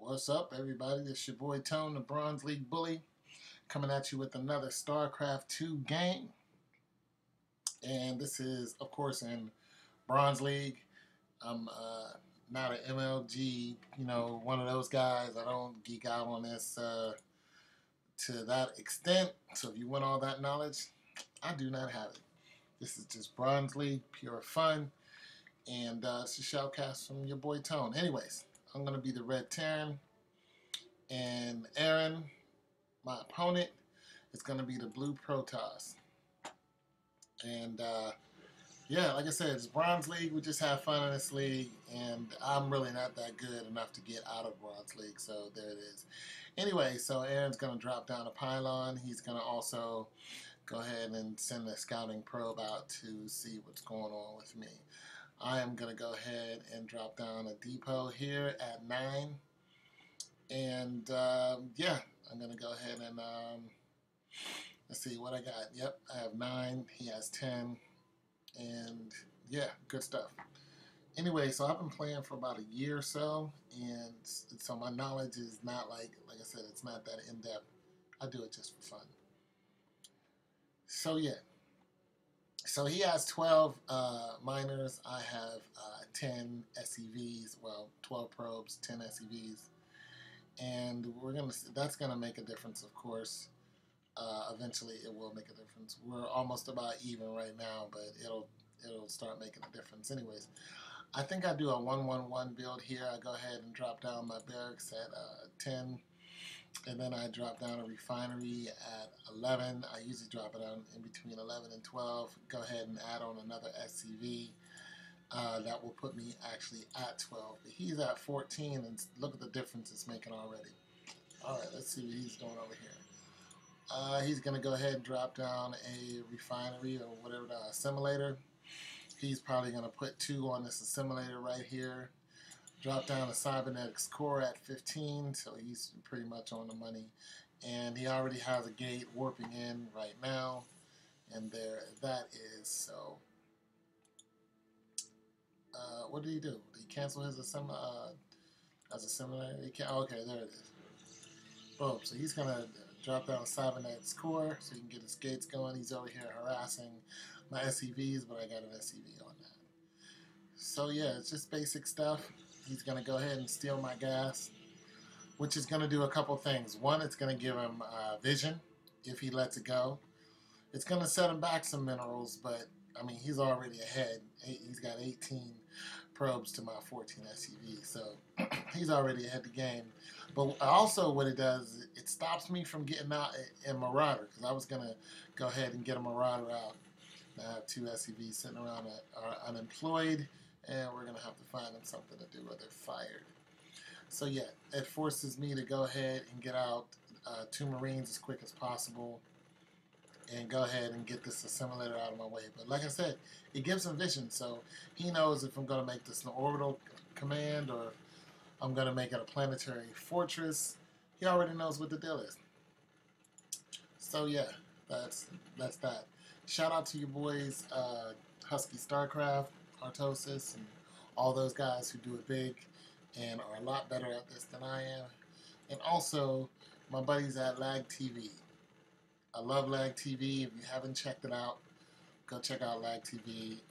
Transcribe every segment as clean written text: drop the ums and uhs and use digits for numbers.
What's up, everybody? This your boy Tone, the Bronze League Bully, coming at you with another Starcraft 2 game. And this is, of course, in Bronze League. I'm not an MLG, one of those guys. I don't geek out on this to that extent. So if you want all that knowledge, I do not have it. This is just Bronze League, pure fun. And it's a shoutcast from your boy Tone. Anyways, I'm going to be the Red Terran. And Aaron, my opponent, is going to be the Blue Protoss. And yeah, like I said, it's Bronze League. We just have fun in this league. And I'm really not that good enough to get out of Bronze League. So there it is. Anyway, so Aaron's going to drop down a pylon. He's going to also go ahead and send a scouting probe out to see what's going on with me. I am going to go ahead and drop down a depot here at 9. And yeah, I'm going to go ahead and let's see what I got. Yep, I have 9. He has 10. And yeah, good stuff. Anyway, so I've been playing for about a year or so. And so my knowledge is not like I said, it's not that in-depth. I do it just for fun. So yeah. So he has 12 miners. I have 10 SCVs. Well, 12 probes, 10 SCVs. And that's gonna make a difference, of course. Eventually, it will make a difference. We're almost about even right now, but it'll start making a difference. Anyways, I think I do a 1-1-1 build here. I go ahead and drop down my barracks at 10, and then I drop down a refinery at 11. I usually drop it on in between 11 and 12. Go ahead and add on another SCV. That will put me actually at 12. But he's at 14, and look at the difference it's making already. Alright, let's see what he's doing over here. He's going to go ahead and drop down a refinery or whatever, the assimilator. He's probably going to put 2 on this assimilator right here. Drop down a cybernetics core at 15, so he's pretty much on the money. And he already has a gate warping in right now. And there that is, so... what did he do? Did he cancel his assimilator? Okay, there it is. Boom. So he's going to drop down a cybernetics core so he can get his gates going. He's over here harassing my SCVs, but I got an SCV on that. So yeah, it's just basic stuff. He's going to go ahead and steal my gas, which is going to do a couple things. One, it's going to give him vision if he lets it go. It's going to set him back some minerals, but I mean, he's already ahead. He's got 18 probes to my 14 SCV, so he's already ahead the game. But also what it does, it stops me from getting out a Marauder, because I was going to go ahead and get a Marauder out. I have 2 SCVs sitting around that are unemployed, and we're going to have to find them something to do or they're fired. So yeah, it forces me to go ahead and get out 2 Marines as quick as possible and go ahead and get this assimilator out of my way. But like I said, it gives him vision, so he knows if I'm going to make this an orbital command or I'm going to make it a planetary fortress. He already knows what the deal is. So yeah, that's that. Shout out to your boys, Husky Starcraft, Artosis, and all those guys who do it big and are a lot better at this than I am. And also, my buddies at Lag TV. I love Lag TV. If you haven't checked it out, go check out Lag TV.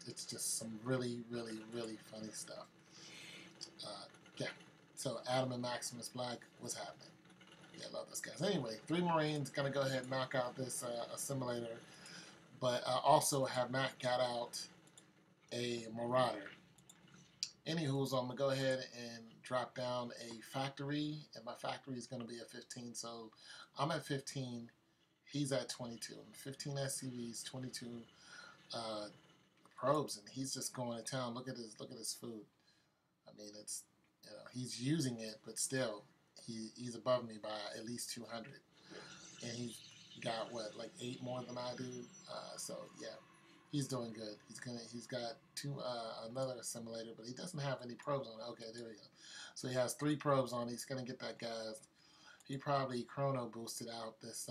It's just some really, really, really funny stuff. Yeah. So Adam and Maximus Black, what's happening? Yeah, I love those guys. Anyway, 3 Marines gonna go ahead and knock out this assimilator, but I also have not got out a Marauder. Anywho, so I'm gonna go ahead and drop down a factory, and my factory is gonna be at 15. So I'm at 15. He's at 22. 15 SCVs, 22 probes, and he's just going to town. Look at his food. I mean, it's he's using it, but still, he's above me by at least 200, and he's got what, like 8 more than I do. So yeah. He's doing good. He's got another assimilator, but he doesn't have any probes on it. Okay, there we go. So he has 3 probes on it. He's gonna get that gas. He probably chrono boosted out this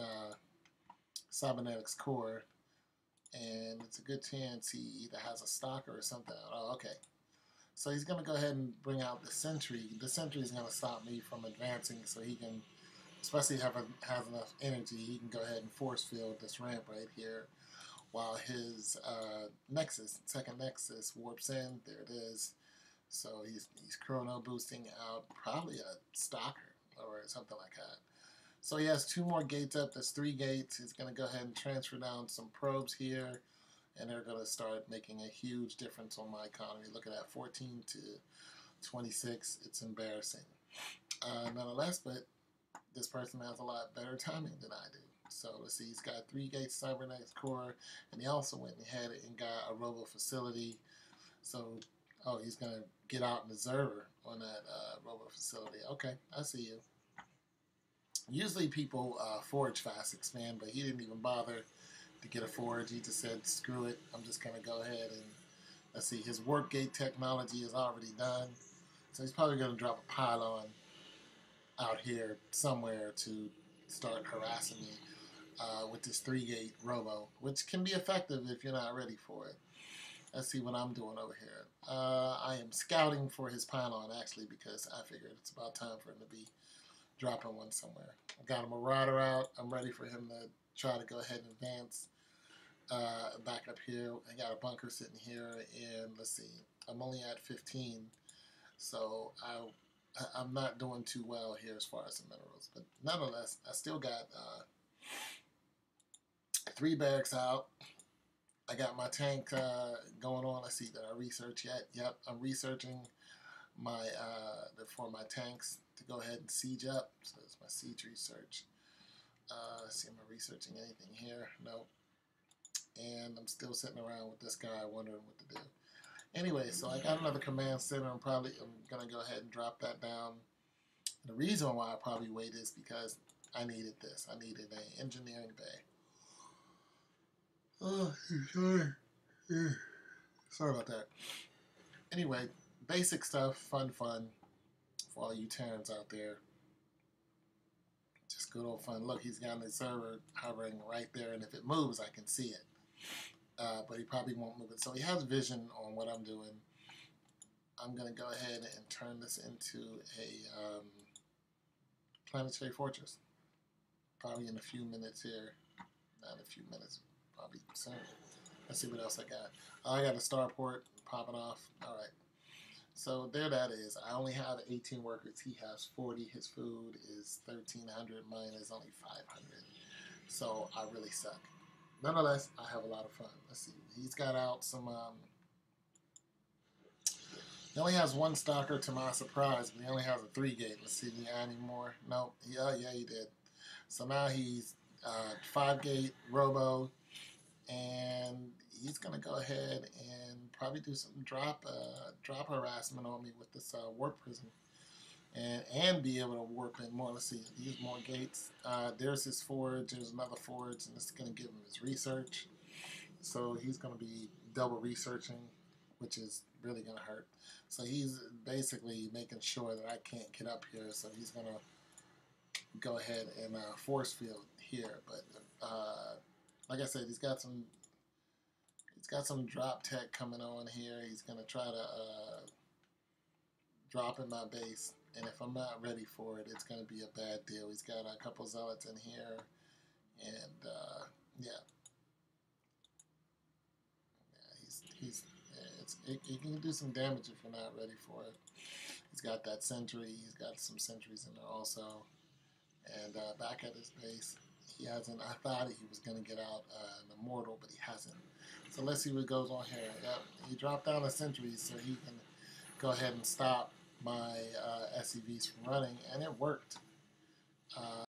cybernetics core, and it's a good chance he either has a stalker or something. Oh, okay. So he's going to go ahead and bring out the sentry. The sentry is going to stop me from advancing, so he can, especially has enough energy, he can go ahead and force field this ramp right here while his second Nexus warps in. There it is. So he's chrono boosting out probably a stalker or something like that. So he has 2 more gates up. That's 3 gates. He's going to go ahead and transfer down some probes here, and they're going to start making a huge difference on my economy. Look at that, 14 to 26. It's embarrassing. Nonetheless, but this person has a lot better timing than I do. So let's see, he's got 3 gates cybernetics core, and he also went ahead and got a robo facility. So, oh, he's going to get out an observer on that robo facility. Okay, I see you. Usually people forge fast expand, but he didn't even bother to get a forge. He just said, screw it, I'm just going to go ahead and, let's see, his warp gate technology is already done. So he's probably going to drop a pylon out here somewhere to start harassing me with this 3-gate robo, which can be effective if you're not ready for it. Let's see what I'm doing over here. I am scouting for his pylon, actually, because I figured it's about time for him to be dropping one somewhere. I got a Marauder out. I'm ready for him to try to go ahead and advance back up here. I got a bunker sitting here, and let's see, I'm only at 15, so I'm not doing too well here as far as the minerals. But nonetheless, I still got 3 barracks out. I got my tank going on. Let's see, did I research yet? Yep, I'm researching my for my tanks to go ahead and siege up. So it's my siege research. Let's see, am I researching anything here? Nope. And I'm still sitting around with this guy wondering what to do. Anyway, so I got another command center. I'm going to go ahead and drop that down. The reason why I probably wait is because I needed this. I needed an engineering bay. Oh, sorry. Sorry about that. Anyway, basic stuff, fun for all you Terrans out there. Just good old fun. Look, he's got the server hovering right there, and if it moves, I can see it. But he probably won't move it. So he has vision on what I'm doing. I'm going to go ahead and turn this into a planetary fortress. Probably in a few minutes here. Not a few minutes, probably soon. Let's see what else I got. I got a starport popping off. All right. So there that is. I only have 18 workers. He has 40. His food is 1,300. Mine is only 500. So I really suck. Nonetheless, I have a lot of fun. Let's see. He's got out some... he only has 1 stalker to my surprise, but he only has a 3-gate. Let's see, did he add any more? No. Yeah, he did. So now he's 5-gate robo, and he's going to go ahead and probably do some drop harassment on me with this warp prison, and be able to warp in more. Let's see, use more gates. There's his forge. There's another forge, and this is going to give him his research. So he's going to be double researching, which is really going to hurt. So he's basically making sure that I can't get up here. So he's going to go ahead and force field here. But like I said, he's got some drop tech coming on here. He's going to try to drop in my base, and if I'm not ready for it, it's going to be a bad deal. He's got a couple zealots in here, and yeah, he can do some damage if you're not ready for it. He's got that sentry. He's got some sentries in there also, and back at his base, he hasn't. I thought he was going to get out an immortal, but he hasn't. So let's see what goes on here. Yep, he dropped down a sentry so he can go ahead and stop my SCVs from running, and it worked.